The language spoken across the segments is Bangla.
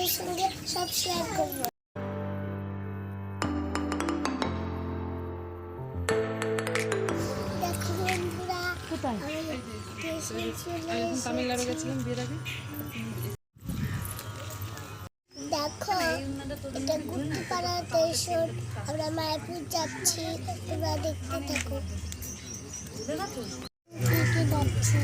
তোমাদের সঙ্গে সব শেয়ার করব। দেখো বন্ধুরা, কোথায়? তামিলনাড়ু গেছিলাম বিয়ের আগে। দেখো এটা গুপ্তপাড়া স্টেশন, আমরা মায়াপুর যাচ্ছি, তোমরা দেখতে থাকো কি যাচ্ছি।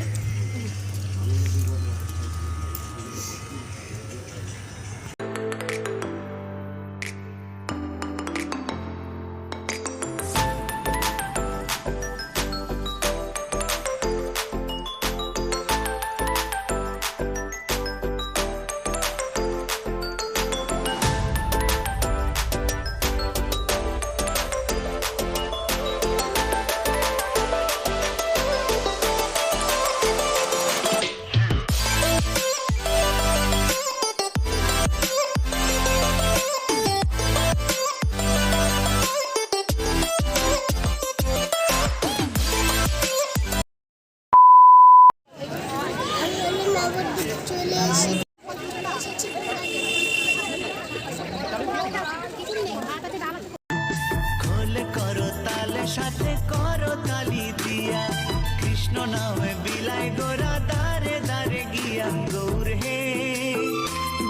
চলে এসেছি খোলে করো তালে সাথে করো তালি দিয়া কৃষ্ণ নামে বিলাই গোরা দারে দারে গিয়া গৌর হে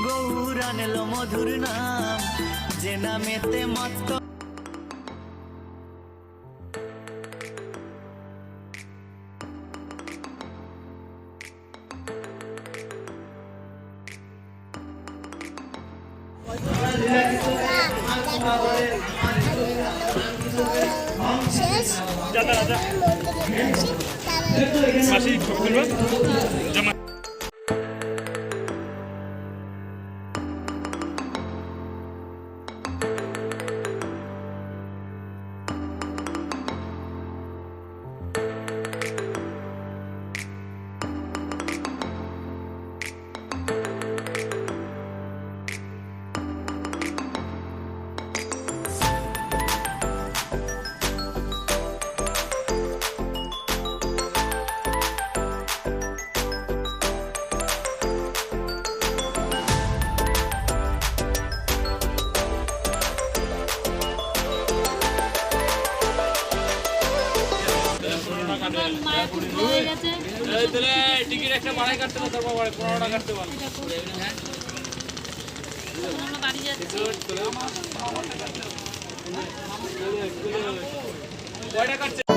গৌর আনলো মধুর নাম যে নামেতে মত্ত শেষ টিকিট একটা বাড়াই কাটতে পারো, তারপর 15 টাকা কাটতে পারো। কয়টা কাটছে?